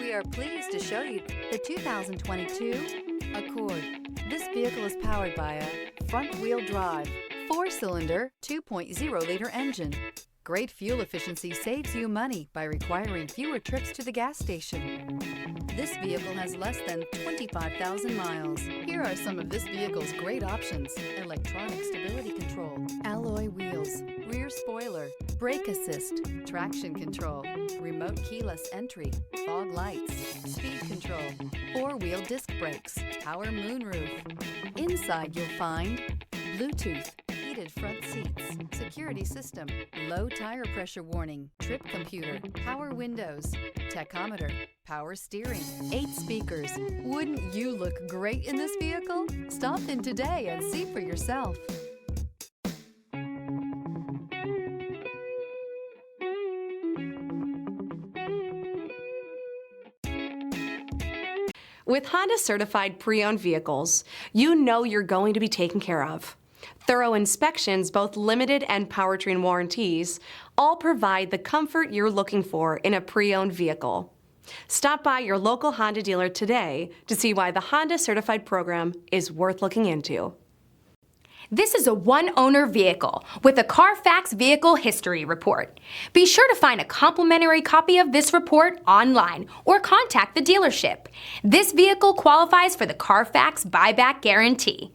We are pleased to show you the 2022 Accord. This vehicle is powered by a front-wheel drive, 4-cylinder, 2.0-liter engine. Great fuel efficiency saves you money by requiring fewer trips to the gas station. This vehicle has less than 25,000 miles. Here are some of this vehicle's great options: electronic stability control, alloy wheels, rear spoiler, brake assist, traction control, remote keyless entry, fog lights, speed control, 4-wheel disc brakes, power moonroof. Inside you'll find Bluetooth, heated front seats, security system, low tire pressure warning, trip computer, power windows, tachometer, power steering, 8 speakers. Wouldn't you look great in this vehicle? Stop in today and see for yourself. With Honda certified pre-owned vehicles, you know you're going to be taken care of. Thorough inspections, both limited and powertrain warranties, all provide the comfort you're looking for in a pre-owned vehicle. Stop by your local Honda dealer today to see why the Honda certified program is worth looking into. This is a one-owner vehicle with a CARFAX Vehicle History Report. Be sure to find a complimentary copy of this report online or contact the dealership. This vehicle qualifies for the CARFAX Buyback Guarantee.